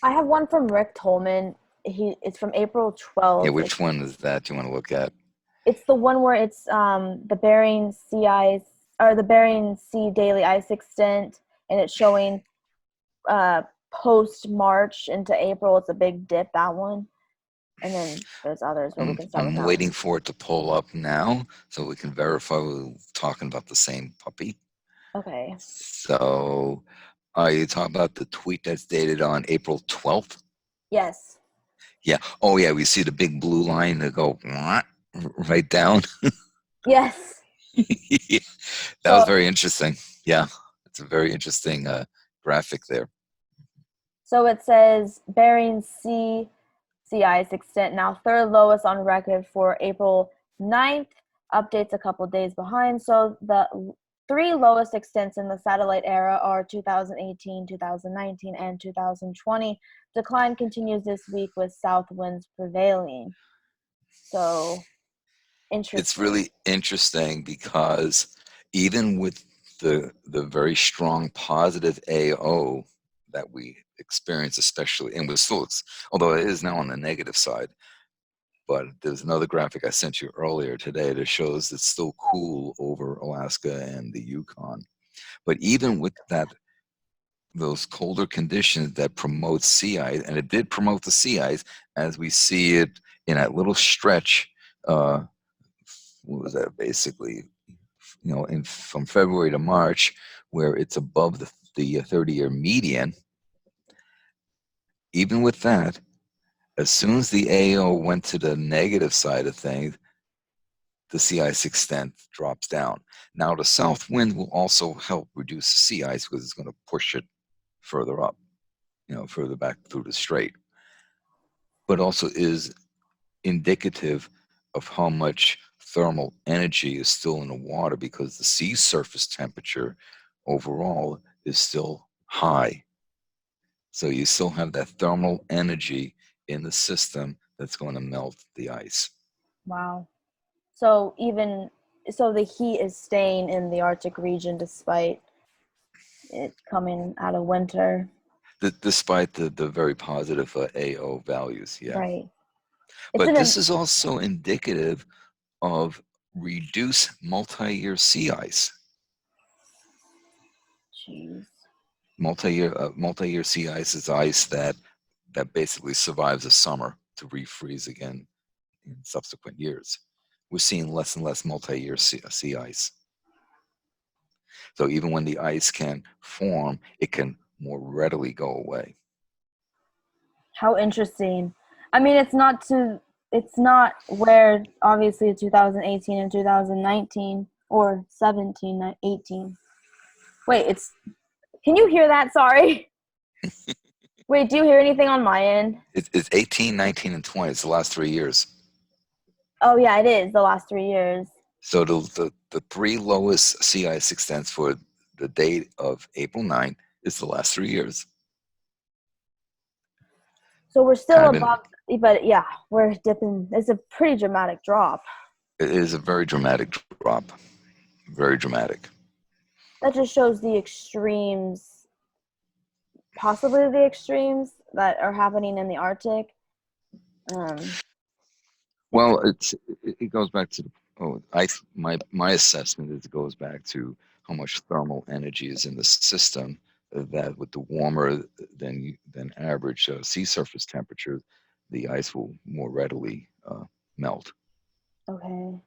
I have one from Rick Tolman. It's from April Yeah, 12th. which one is that you want to look at? It's the one where it's the Bering Sea ice, or the Bering Sea daily ice extent, and it's showing uh post March into April. It's a big dip, that one. And then there's others, but we can start with I'm that waiting one. for it to pull up now so we can verify we're talking about the same puppy. Okay. So, are you talking about the tweet that's dated on April 12th? Yes. Yeah. Oh, yeah. We see the big blue line that go right down. Yes. That was So very interesting. Yeah, it's a very interesting graphic there. so it says Bering sea ice extent now third lowest on record for April 9th. Updates a couple days behind. So the three lowest extents in the satellite era are 2018, 2019, and 2020. Decline continues this week with south winds prevailing. So It's interesting. really interesting because even with the very strong positive AO that we experience, especially, and we're still, although it is now on the negative side, but there's another graphic I sent you earlier today that shows it's still cool over Alaska and the Yukon. But even with that, those colder conditions that promote sea ice, and it did promote the sea ice as we see it in that little stretch. What was that basically? From February to March, where it's above the 30-year median. Even with that, as soon as the AO went to the negative side of things, the sea ice extent drops down. Now, the south wind will also help reduce the sea ice because it's going to push it further up, further back through the strait, but also is indicative of how much thermal energy is still in the water because the sea surface temperature overall is still high. So you still have that thermal energy in the system that's going to melt the ice. Wow. So even so the heat is staying in the Arctic region despite it coming out of winter. Despite the very positive AO values, yeah. Right. It's But an this is also indicative of reduced multi-year sea ice. jeez. Multi-year sea ice is ice that basically survives the summer to refreeze again in subsequent years. We're seeing less and less multi-year sea ice. So even when the ice can form, it can more readily go away. How interesting. I mean, it's not where obviously 2018 and 2019 or 17, 18. Wait, can you hear that? Sorry. Wait, do you hear anything on my end? It's 18, 19, and 20. It's the last 3 years. Oh yeah, it is the last 3 years. So the three lowest sea ice extents for the date of April 9th is the last 3 years. So we're still Kind of above, but yeah, we're dipping. It's a pretty dramatic drop. it is a very dramatic drop. Very dramatic. That just shows the extremes, possibly the extremes that are happening in the Arctic. Um, Well, it goes back to my assessment is it goes back to how much thermal energy is in the system. That with the warmer than average sea surface temperatures, the ice will more readily melt. okay.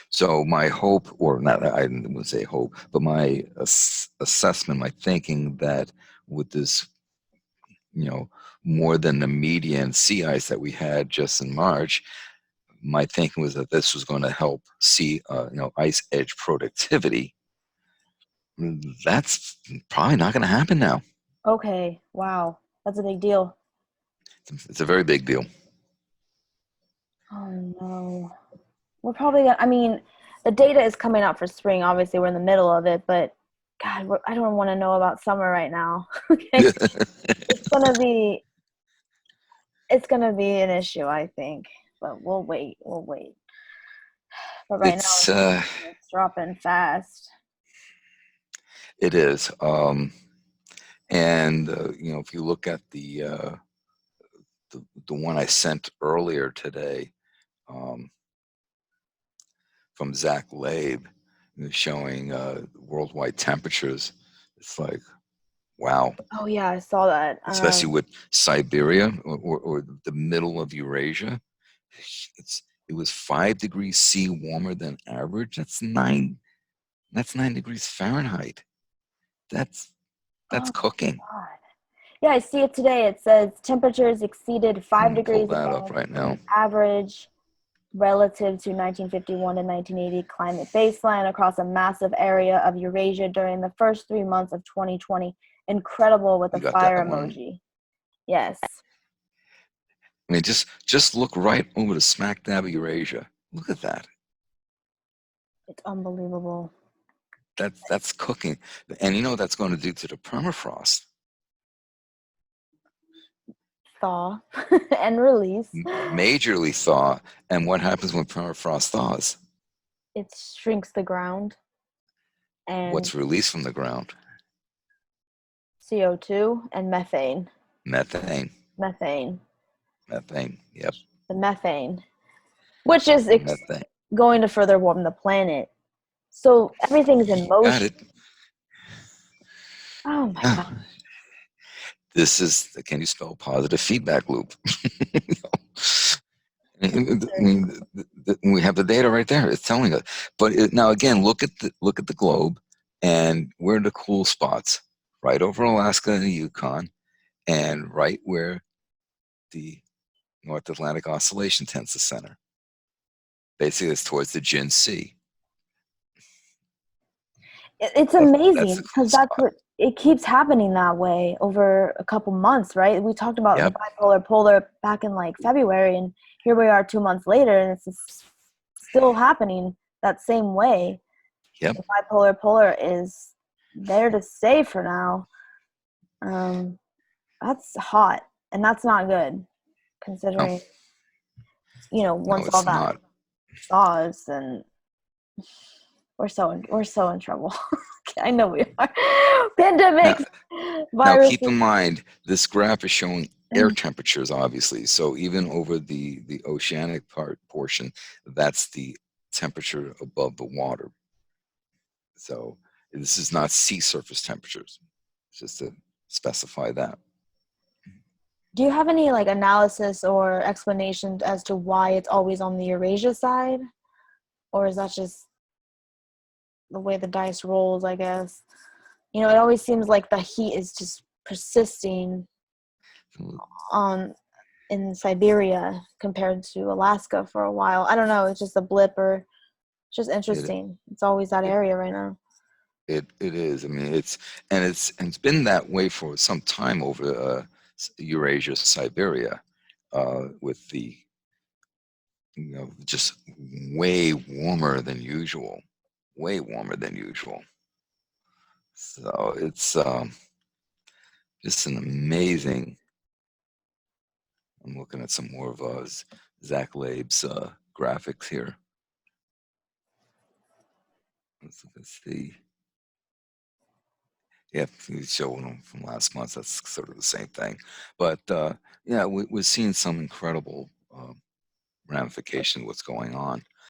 So my hope, or not, I wouldn't say hope, but my assessment, my thinking that with this, you know, more than the median sea ice that we had just in March, my thinking was that this was going to help see, ice edge productivity. That's probably not going to happen now. Okay. Wow. That's a big deal. It's a very big deal. Oh no. We're probably gonna, I mean, the data is coming out for spring. Obviously, we're in the middle of it, but God, I don't want to know about summer right now. Okay. It's gonna be it's gonna be an issue, I think. But we'll wait. We'll wait. But right now it's it's dropping fast. it is, And if you look at the one I sent earlier today, um, from Zach Labe, showing worldwide temperatures, it's like, wow. Oh yeah, I saw that. Especially with Siberia, or the middle of Eurasia. It was 5 degrees C warmer than average. That's 9 degrees Fahrenheit. That's Oh cooking. God. Yeah, I see it today. It says temperatures exceeded I'm five gonna pull degrees that up above right now. the average relative to 1951 to 1980 climate baseline across a massive area of Eurasia during the first 3 months of 2020. Incredible with a You got that fire one? emoji. Yes, I mean, just look right over the smack dab of Eurasia. Look at that. it's unbelievable. That's cooking, and you know what that's going to do to the permafrost. Thaw and release. Majorly thaw. And what happens when permafrost thaws? It shrinks the ground and What's released from the ground? CO2 and methane. Methane. Methane. Methane. Yep. The methane, which is Methane. going to further warm the planet. So everything's in You got motion. it. Oh my Yeah. God. This is, can you spell positive feedback loop? I mean, we have the data right there. It's telling us. But now again, look at the globe, and where are the cool spots? Right over Alaska and the Yukon, and right where the North Atlantic Oscillation tends to center. Basically, it's towards the Jin Sea. It's That's amazing the cool because that's spot. what it keeps happening that way over a couple months, right? We talked about the Yep. bipolar polar back in like February, and here we are 2 months later, and it's just still happening that same way. Yep. The bipolar polar is there to stay for now. Um, that's hot, and that's not good No, considering, no, once all it's that not. thaws, and we're so in trouble. I know we are. Now, Pandemics, now keep in viruses. mind, this graph is showing air temperatures, obviously. So even over the oceanic portion, that's the temperature above the water. So this is not sea surface temperatures, just to specify that. Do you have any like analysis or explanation as to why it's always on the Eurasia side? Or is that just the way the dice rolls, I guess? It always seems like the heat is just persisting on in Siberia compared to Alaska for a while. I don't know, it's just a blip, or it's just It, interesting. It's always that it, area right now. it is. I mean, it's been that way for some time over Eurasia, Siberia, with the just way warmer than usual, way warmer than usual. So it's just an amazing. I'm looking at some more of Zach Labe's graphics here. Let's see. Yeah, he's showing them from last month. That's sort of the same thing. But yeah, we're seeing some incredible ramification of what's going on.